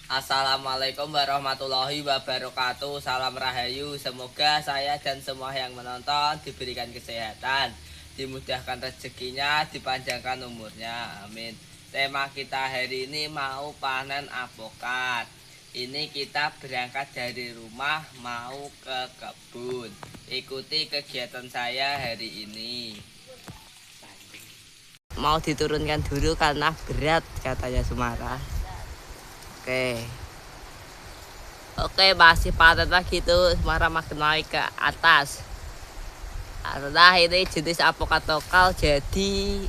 Assalamualaikum warahmatullahi wabarakatuh. Salam rahayu. Semoga saya dan semua yang menonton diberikan kesehatan, dimudahkan rezekinya, dipanjangkan umurnya. Amin. Tema kita hari ini mau panen apokat. Ini kita berangkat dari rumah mau ke kebun. Ikuti kegiatan saya hari ini. Mau diturunkan dulu karena berat katanya Sumara. Oke, masih padat lagi tuh, Semarang makin naik ke atas. Karena ini jenis apokat lokal, jadi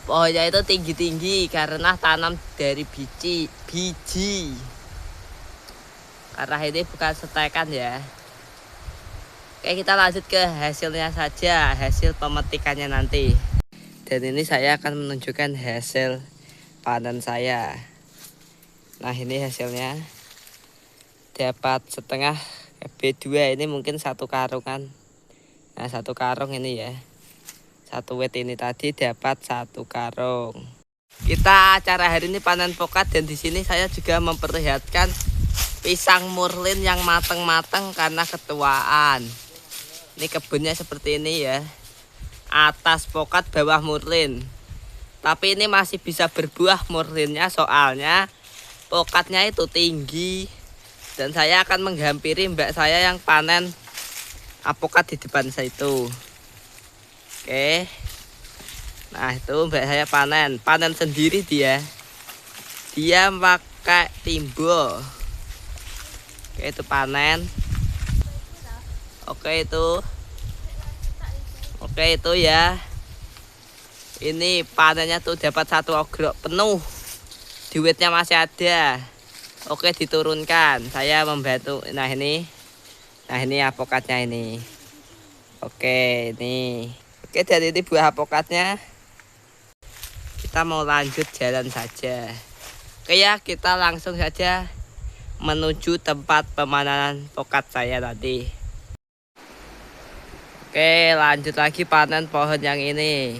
pohonnya itu tinggi-tinggi karena tanam dari biji. Karena ini bukan setekan ya. Oke, kita lanjut ke hasilnya saja, hasil pemetikannya nanti. Dan ini saya akan menunjukkan hasil panen saya. Nah, ini hasilnya. Dapat setengah B2, ini mungkin satu karungan. Nah, satu karung ini ya. Satu wet ini tadi dapat satu karung. Kita acara hari ini panen pokat, dan di sini saya juga memperlihatkan pisang murlin yang matang-matang karena ketuaan. Ini kebunnya seperti ini ya. Atas pokat, bawah murlin. Tapi ini masih bisa berbuah murlinnya, soalnya pokatnya itu tinggi. Dan saya akan menghampiri mbak saya yang panen apokat di depan saya itu. Oke. Nah, itu mbak saya panen sendiri dia. Dia pakai timbul. Oke, itu panen. Oke itu ya. Ini panennya tuh dapat satu ogrok penuh. Duitnya masih ada. Oke, diturunkan. Saya membantu. Nah ini apokatnya ini. Oke, ini. Oke, dari ini buah apokatnya. Kita mau lanjut jalan saja. Oke ya, kita langsung saja menuju tempat pemanenan pokat saya tadi. Oke, lanjut lagi panen pohon yang ini.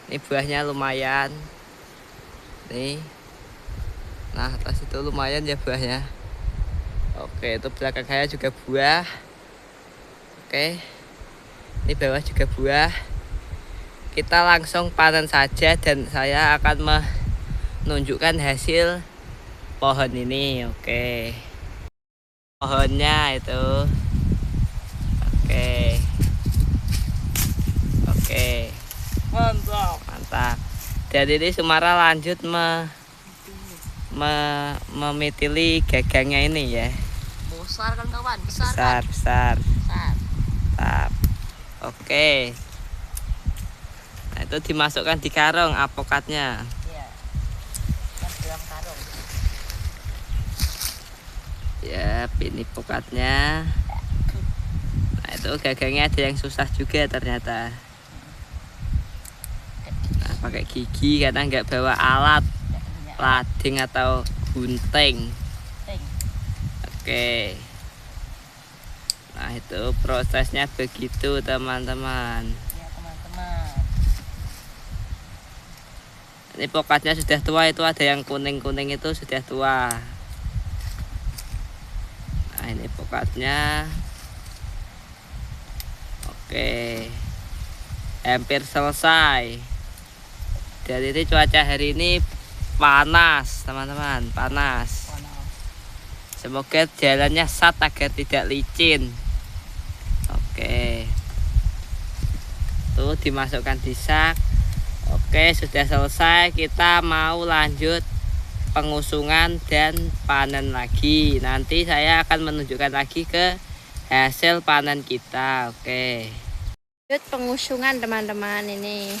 Ini buahnya lumayan. Nih. Nah, atas itu lumayan ya buahnya. Oke, itu belakang saya juga buah. Oke, ini bawah juga buah. Kita langsung panen saja, dan saya akan menunjukkan hasil pohon ini. Oke, pohonnya itu. Oke, mantap. Dan ini Sumara lanjut memitili gagangnya ini ya. Besar kan kawan, besar. Besar. Mantap. Oke. Nah, itu dimasukkan di karung apokatnya. Iya. Kan dalam karung. Ya, ini pokatnya. Nah, itu gagangnya ada yang susah juga ternyata. Nah, pakai gigi karena nggak bawa alat lading atau gunting. Oke. Nah, itu prosesnya begitu teman-teman. Ya teman-teman. Ini pokatnya sudah tua, itu ada yang kuning-kuning itu sudah tua. Nah, ini pokatnya. Oke. Hampir selesai. Dan ini cuaca hari ini panas teman-teman, panas. Semoga jalannya sat agar tidak licin. Oke, tuh dimasukkan di sak. Oke, sudah selesai. Kita mau lanjut pengusungan dan panen lagi. Nanti saya akan menunjukkan lagi ke hasil panen kita. Oke, lanjut pengusungan teman-teman. Ini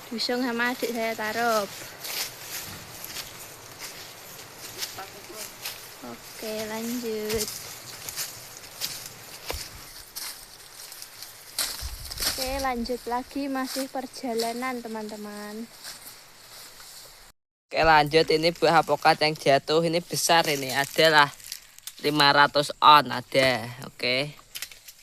diusung sama adik saya taruh. Oke, lanjut. Oke, lanjut lagi, masih perjalanan teman-teman. Oke, lanjut. Ini buah apokat yang jatuh ini besar, ini adalah 500 on ada. Oke.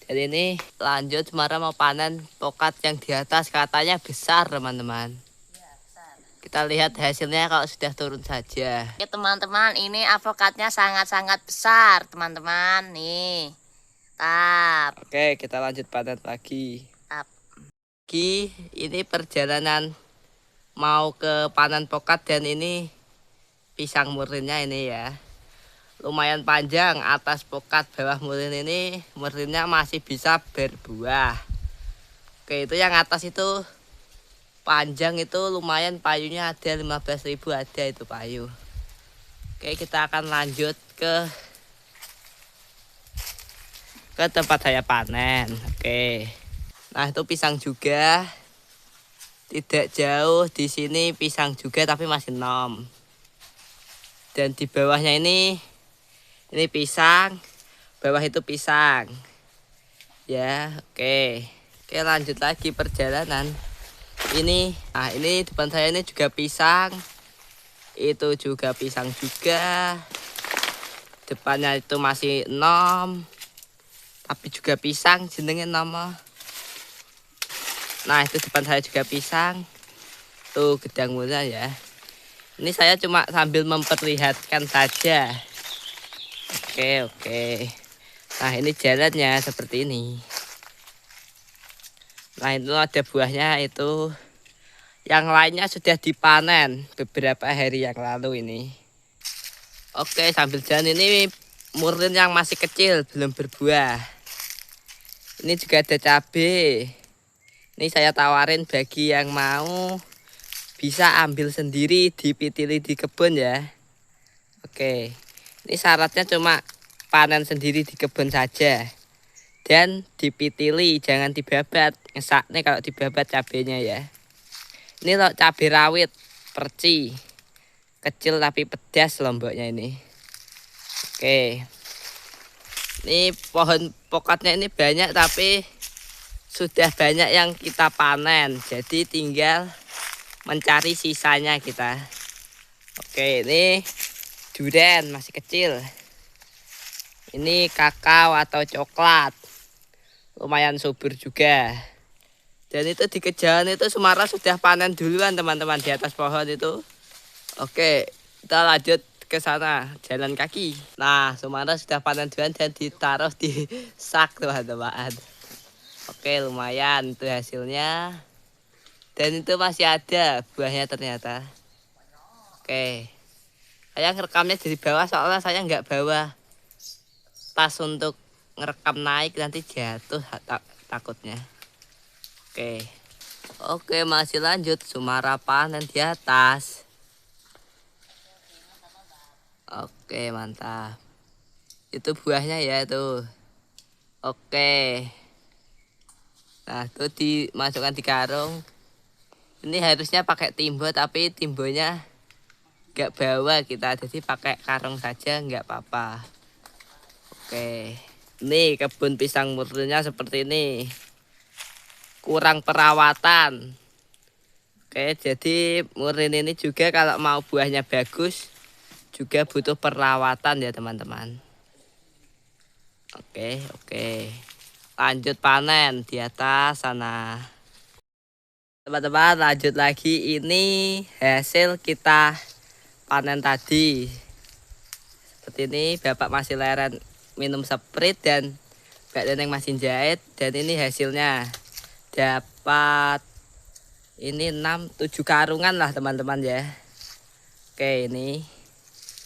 Jadi ini lanjut, Semara mau panen pokat yang di atas, katanya besar teman-teman. Iya, besar. Kita lihat hasilnya kalau sudah turun saja. Oke teman-teman, ini avokatnya sangat-sangat besar teman-teman. Nih, tap. Oke, kita lanjut panen lagi. Tap. Ini perjalanan mau ke panen pokat, dan ini pisang murinnya ini ya. Lumayan panjang, atas pokat, bawah murin ini murinnya masih bisa berbuah. Oke, itu yang atas itu panjang, itu lumayan, payunya ada 15.000 ada itu payu. Oke, kita akan lanjut ke tempat saya panen. Oke. Nah, itu pisang juga. Tidak jauh di sini pisang juga, tapi masih 6. Dan di bawahnya ini pisang, bawah itu pisang. Ya, oke. Oke, lanjut lagi perjalanan. Ini depan saya ini juga pisang. Itu juga pisang juga. Depannya itu masih 6. Tapi juga pisang jenenge nama. Nah, itu depan saya juga pisang. Tuh gedang murah ya. Ini saya cuma sambil memperlihatkan saja. Oke. Nah, ini jalannya seperti ini. Nah, itu ada buahnya itu. Yang lainnya sudah dipanen beberapa hari yang lalu ini. Oke, sambil jalan ini murin yang masih kecil, belum berbuah. Ini juga ada cabai. Ini saya tawarin bagi yang mau, bisa ambil sendiri, dipitili di kebun ya. Oke, ini syaratnya cuma panen sendiri di kebun saja. Dan dipitili, jangan dibabat. Ngesaknya kalau dibabat cabenya ya. Ini loh cabai rawit, perci. Kecil tapi pedas lomboknya ini. Oke. Ini pohon pokoknya ini banyak, tapi sudah banyak yang kita panen. Jadi tinggal mencari sisanya kita. Oke, ini durian masih kecil. Ini kakao atau coklat. Lumayan subur juga. Dan itu di kejauhan itu Sumara sudah panen duluan teman-teman, di atas pohon itu. Oke, kita lanjut ke sana, jalan kaki. Nah, Sumara sudah panen duluan dan ditaruh di sak teman-teman. Oke, lumayan itu hasilnya. Dan itu masih ada buahnya ternyata. Oke. Saya ngerekamnya dari bawah, soalnya saya nggak bawa tas untuk ngerekam naik, nanti jatuh takutnya. Oke, masih lanjut. Sumara panen di atas. Oke, mantap. Itu buahnya ya itu. Oke. Nah, itu dimasukkan di karung. Ini harusnya pakai timbo, tapi timbonya nggak bawa kita, jadi pakai karung saja nggak apa-apa. Oke. Nih kebun pisang murninya seperti ini. Kurang perawatan. Oke, jadi murin ini juga kalau mau buahnya bagus juga butuh perawatan ya teman-teman. Oke. Lanjut panen di atas sana. Teman-teman, lanjut lagi. Ini hasil kita panen tadi. Seperti ini, Bapak masih leren minum sprite dan Mbak Neneng masih jahit. Dan ini hasilnya dapat ini 6-7 karungan lah teman-teman ya. Oke, ini.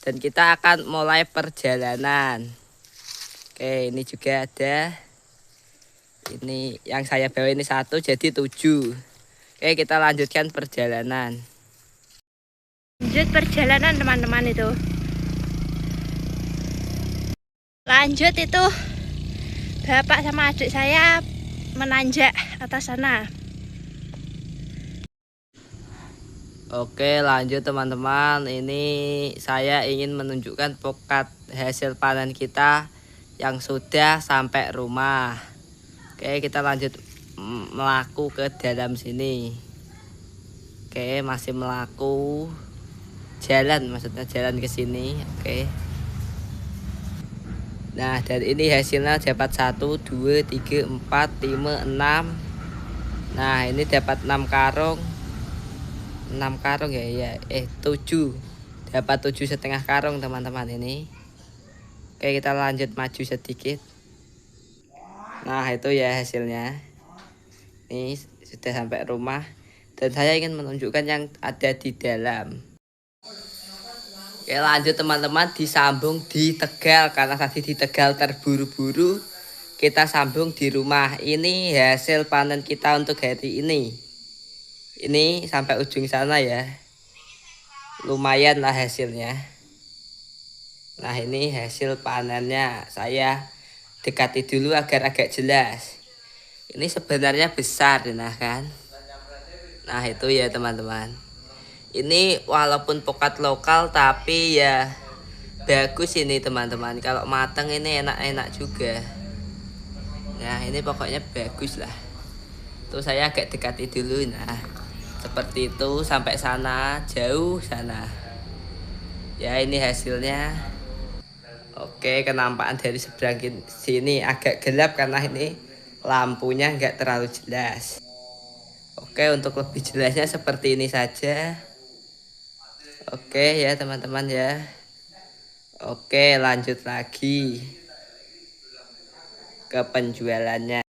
Dan kita akan mulai perjalanan. Oke, ini juga ada. Ini yang saya bawa ini 1, jadi 7. Oke, kita lanjutkan perjalanan. Lanjut perjalanan teman-teman itu. Lanjut itu. Bapak sama adik saya menanjak atas sana. Oke, lanjut teman-teman. Ini saya ingin menunjukkan pokat hasil panen kita yang sudah sampai rumah. Oke, kita lanjut melaku ke dalam sini. Oke, masih melaku jalan, maksudnya jalan ke sini. Oke. Nah, dari ini hasilnya dapat 1, 2, 3, 4, 5, 6. Nah, ini dapat 6 karung. 6 karung ya, ya 7, dapat 7,5 karung teman-teman ini. Oke, kita lanjut maju sedikit. Nah itu ya hasilnya, ini sudah sampai rumah dan saya ingin menunjukkan yang ada di dalam. Oke, lanjut teman-teman, disambung di Tegal karena tadi di Tegal terburu-buru. Kita sambung di rumah. Ini hasil panen kita untuk hari ini. Ini sampai ujung sana ya. Lumayan lah hasilnya. Nah, ini hasil panennya. Saya dekati dulu agar agak jelas. Ini sebenarnya besar, nah kan. Nah, itu ya teman-teman. Ini walaupun pokat lokal tapi ya bagus ini teman-teman. Kalau matang ini enak-enak juga. Nah ini pokoknya bagus lah. Tuh saya agak dekati dulu. Nah seperti itu sampai sana, jauh sana. Ya ini hasilnya. Oke, kenampakan dari seberang sini agak gelap karena ini lampunya nggak terlalu jelas. Oke, untuk lebih jelasnya seperti ini saja. Oke ya teman-teman ya. Oke, lanjut lagi ke penjualannya.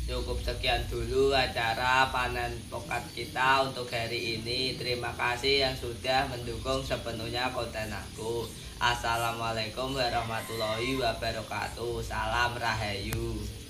Cukup sekian dulu acara panen pokat kita untuk hari ini. Terima kasih yang sudah mendukung sepenuhnya konten aku. Assalamualaikum warahmatullahi wabarakatuh. Salam Rahayu.